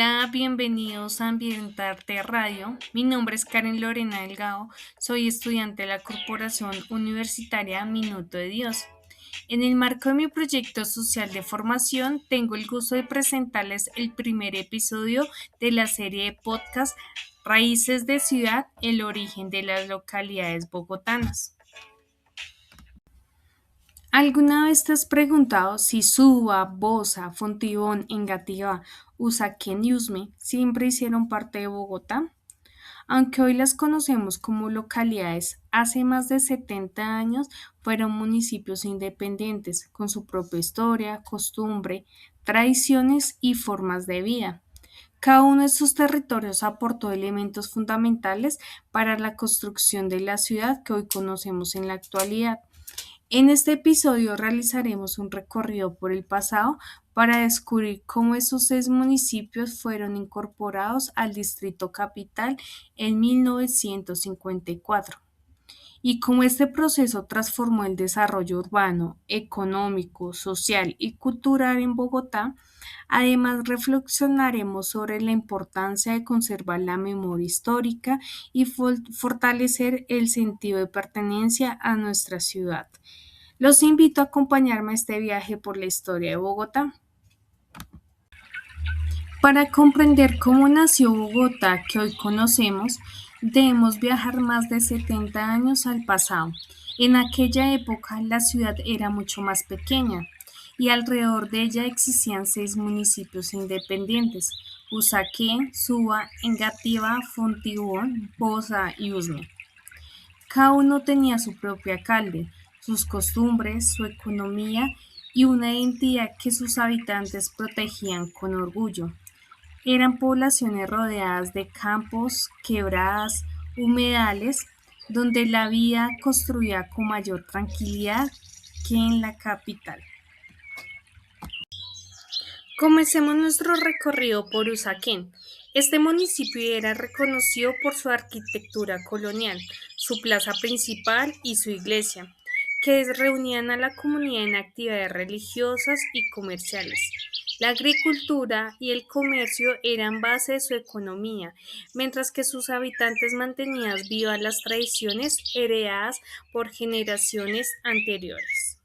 Hola, bienvenidos a Ambientarte Radio. Mi nombre es Karen Lorena Delgado, soy estudiante de la Corporación Universitaria Minuto de Dios. En el marco de mi proyecto social de formación, tengo el gusto de presentarles el primer episodio de la serie de podcast Raíces de Ciudad, el origen de las localidades bogotanas. ¿Alguna vez te has preguntado si Suba, Bosa, Fontibón, Engativá, Usaquén y Usme siempre hicieron parte de Bogotá? Aunque hoy las conocemos como localidades, hace más de 70 años fueron municipios independientes, con su propia historia, costumbre, tradiciones y formas de vida. Cada uno de sus territorios aportó elementos fundamentales para la construcción de la ciudad que hoy conocemos en la actualidad. En este episodio realizaremos un recorrido por el pasado para descubrir cómo esos 6 municipios fueron incorporados al Distrito Capital en 1954 y cómo este proceso transformó el desarrollo urbano, económico, social y cultural en Bogotá. Además, reflexionaremos sobre la importancia de conservar la memoria histórica y fortalecer el sentido de pertenencia a nuestra ciudad. Los invito a acompañarme a este viaje por la historia de Bogotá. Para comprender cómo nació Bogotá que hoy conocemos, debemos viajar más de 70 años al pasado. En aquella época la ciudad era mucho más pequeña y alrededor de ella existían 6 municipios independientes: Usaquén, Suba, Engativá, Fontibón, Bosa y Usme. Cada uno tenía su propio alcalde, sus costumbres, su economía y una identidad que sus habitantes protegían con orgullo. Eran poblaciones rodeadas de campos, quebradas, humedales, donde la vida construía con mayor tranquilidad que en la capital. Comencemos nuestro recorrido por Usaquén. Este municipio era reconocido por su arquitectura colonial, su plaza principal y su iglesia, que reunían a la comunidad en actividades religiosas y comerciales. La agricultura y el comercio eran base de su economía, mientras que sus habitantes mantenían vivas las tradiciones heredadas por generaciones anteriores.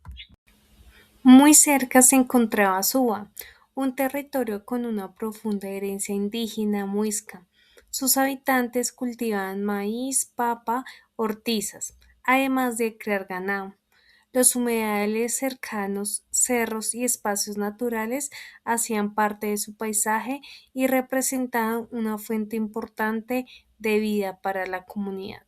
Muy cerca se encontraba Suba, un territorio con una profunda herencia indígena muisca. Sus habitantes cultivaban maíz, papa, hortizas, además de criar ganado. Los humedales cercanos, cerros y espacios naturales hacían parte de su paisaje y representaban una fuente importante de vida para la comunidad.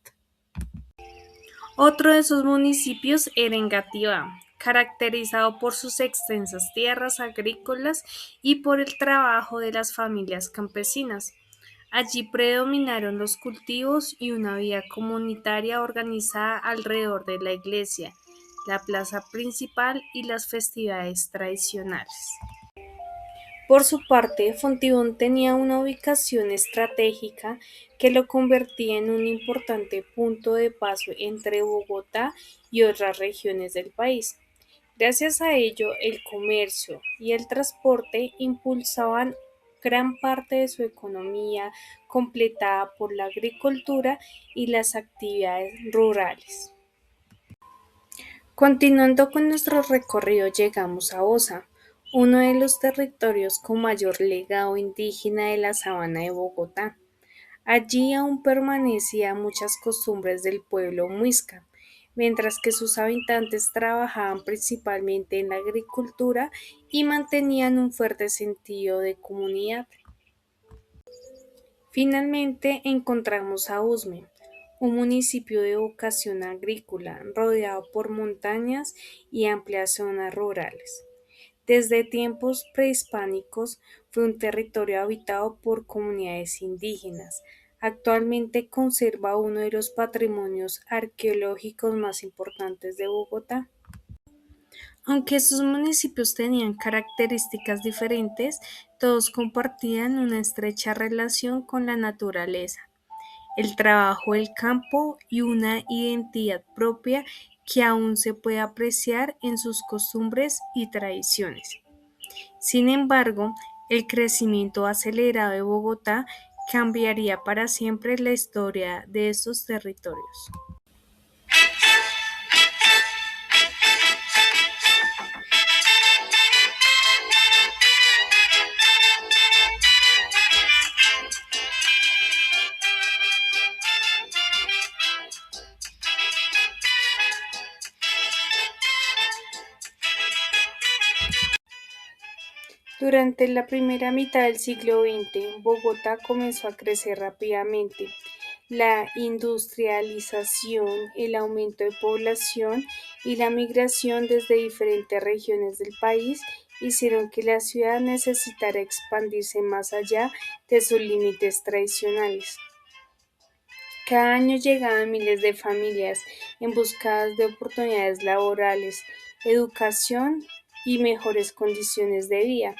Otro de sus municipios era Engativá, caracterizado por sus extensas tierras agrícolas y por el trabajo de las familias campesinas. Allí predominaron los cultivos y una vida comunitaria organizada alrededor de la iglesia, la plaza principal y las festividades tradicionales. Por su parte, Fontibón tenía una ubicación estratégica que lo convertía en un importante punto de paso entre Bogotá y otras regiones del país. Gracias a ello, el comercio y el transporte impulsaban gran parte de su economía, completada por la agricultura y las actividades rurales. Continuando con nuestro recorrido, llegamos a Osa, uno de los territorios con mayor legado indígena de la sabana de Bogotá. Allí aún permanecían muchas costumbres del pueblo muisca, mientras que sus habitantes trabajaban principalmente en la agricultura y mantenían un fuerte sentido de comunidad. Finalmente encontramos a Usme, un municipio de vocación agrícola, rodeado por montañas y amplias zonas rurales. Desde tiempos prehispánicos fue un territorio habitado por comunidades indígenas. Actualmente conserva uno de los patrimonios arqueológicos más importantes de Bogotá. Aunque estos municipios tenían características diferentes, todos compartían una estrecha relación con la naturaleza, el trabajo del campo y una identidad propia que aún se puede apreciar en sus costumbres y tradiciones. Sin embargo, El crecimiento acelerado de Bogotá cambiaría para siempre la historia de estos territorios. Durante la primera mitad del siglo XX, Bogotá comenzó a crecer rápidamente. La industrialización, el aumento de población y la migración desde diferentes regiones del país hicieron que la ciudad necesitara expandirse más allá de sus límites tradicionales. Cada año llegaban miles de familias en busca de oportunidades laborales, educación y mejores condiciones de vida.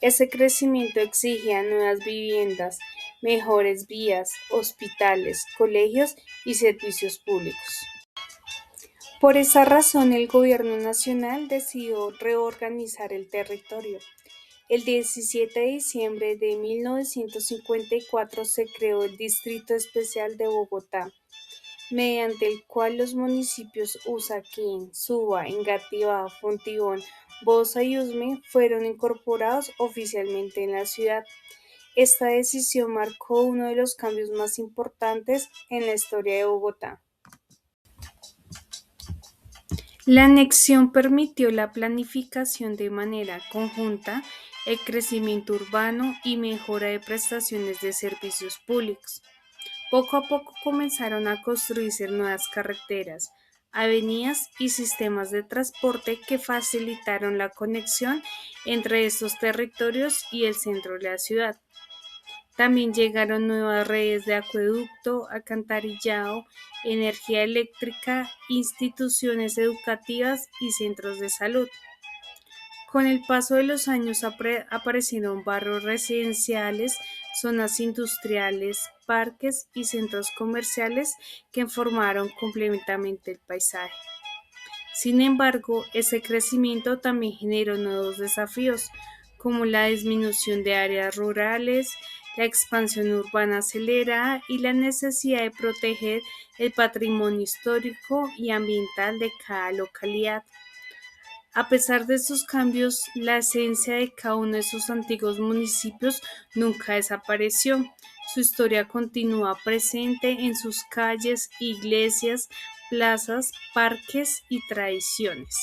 Ese crecimiento exigía nuevas viviendas, mejores vías, hospitales, colegios y servicios públicos. Por esa razón, el gobierno nacional decidió reorganizar el territorio. El 17 de diciembre de 1954 se creó el Distrito Especial de Bogotá, mediante el cual los municipios Usaquén, Suba, Engativá, Fontibón, Bosa y Usme fueron incorporados oficialmente en la ciudad. Esta decisión marcó uno de los cambios más importantes en la historia de Bogotá. La anexión permitió la planificación de manera conjunta, el crecimiento urbano y mejora de prestaciones de servicios públicos. Poco a poco comenzaron a construirse nuevas carreteras, avenidas y sistemas de transporte que facilitaron la conexión entre estos territorios y el centro de la ciudad. También llegaron nuevas redes de acueducto, alcantarillado, energía eléctrica, instituciones educativas y centros de salud. Con el paso de los años aparecieron barrios residenciales, zonas industriales, parques y centros comerciales que formaron completamente el paisaje. Sin embargo, ese crecimiento también generó nuevos desafíos, como la disminución de áreas rurales, la expansión urbana acelerada y la necesidad de proteger el patrimonio histórico y ambiental de cada localidad. A pesar de estos cambios, la esencia de cada uno de esos antiguos municipios nunca desapareció. Su historia continúa presente en sus calles, iglesias, plazas, parques y tradiciones.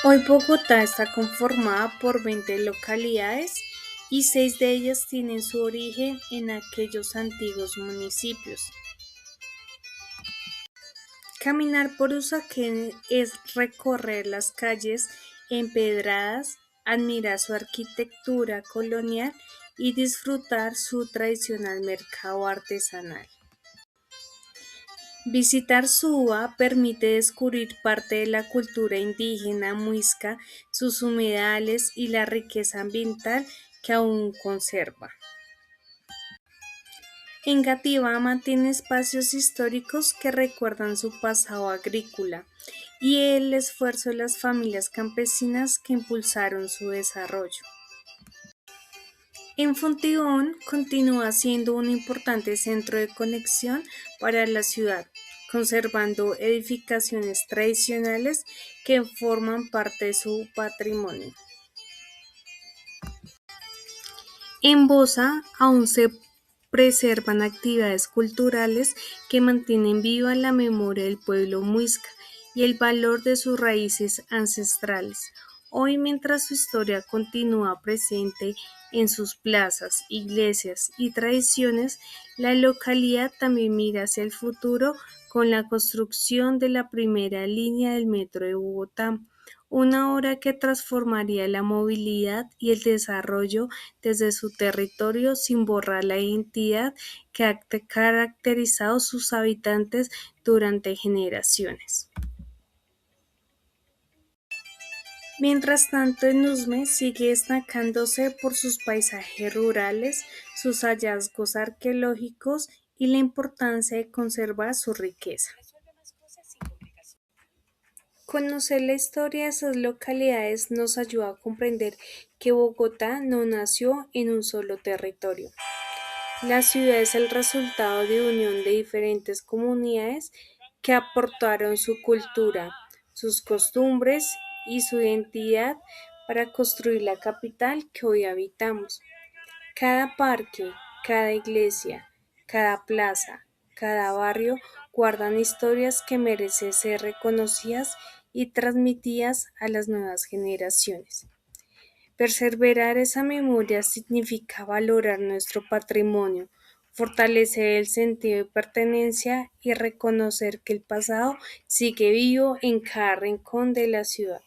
Hoy Bogotá está conformada por 20 localidades y 6 de ellas tienen su origen en aquellos antiguos municipios. Caminar por Usaquén es recorrer las calles empedradas, admirar su arquitectura colonial y disfrutar su tradicional mercado artesanal. Visitar Suba permite descubrir parte de la cultura indígena muisca, sus humedales y la riqueza ambiental que aún conserva. Engativá mantiene espacios históricos que recuerdan su pasado agrícola y el esfuerzo de las familias campesinas que impulsaron su desarrollo. En Fontibón continúa siendo un importante centro de conexión para la ciudad, conservando edificaciones tradicionales que forman parte de su patrimonio. En Bosa aún se preservan actividades culturales que mantienen viva la memoria del pueblo muisca y el valor de sus raíces ancestrales. Hoy, mientras su historia continúa presente en sus plazas, iglesias y tradiciones, la localidad también mira hacia el futuro con la construcción de la primera línea del metro de Bogotá, una obra que transformaría la movilidad y el desarrollo desde su territorio sin borrar la identidad que ha caracterizado a sus habitantes durante generaciones. Mientras tanto, en Usme sigue destacándose por sus paisajes rurales, sus hallazgos arqueológicos y la importancia de conservar su riqueza. Conocer la historia de esas localidades nos ayuda a comprender que Bogotá no nació en un solo territorio. La ciudad es el resultado de unión de diferentes comunidades que aportaron su cultura, sus costumbres y su identidad para construir la capital que hoy habitamos. Cada parque, cada iglesia, cada plaza, cada barrio guardan historias que merecen ser reconocidas y transmitidas a las nuevas generaciones. Perseverar esa memoria significa valorar nuestro patrimonio, fortalecer el sentido de pertenencia y reconocer que el pasado sigue vivo en cada rincón de la ciudad.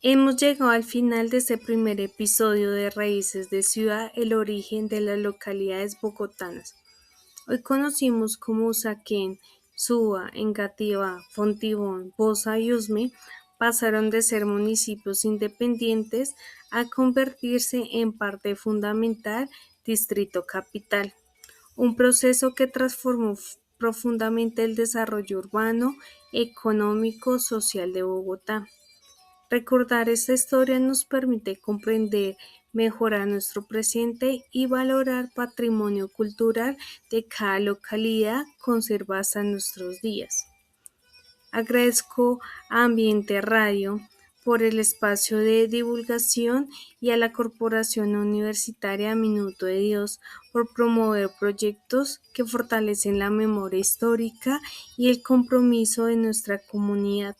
Hemos llegado al final de este primer episodio de Raíces de Ciudad, el origen de las localidades bogotanas. Hoy conocimos cómo Usaquén, Suba, Engativá, Fontibón, Bosa y Usme pasaron de ser municipios independientes a convertirse en parte fundamental distrito capital, un proceso que transformó profundamente el desarrollo urbano, económico, social de Bogotá. Recordar esta historia nos permite comprender, mejorar nuestro presente y valorar patrimonio cultural de cada localidad conservada hasta nuestros días. Agradezco a Ambiente Radio por el espacio de divulgación y a la Corporación Universitaria Minuto de Dios por promover proyectos que fortalecen la memoria histórica y el compromiso de nuestra comunidad.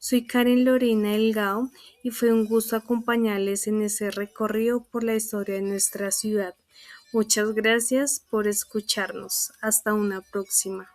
Soy Karen Lorena Delgado y fue un gusto acompañarles en ese recorrido por la historia de nuestra ciudad. Muchas gracias por escucharnos. Hasta una próxima.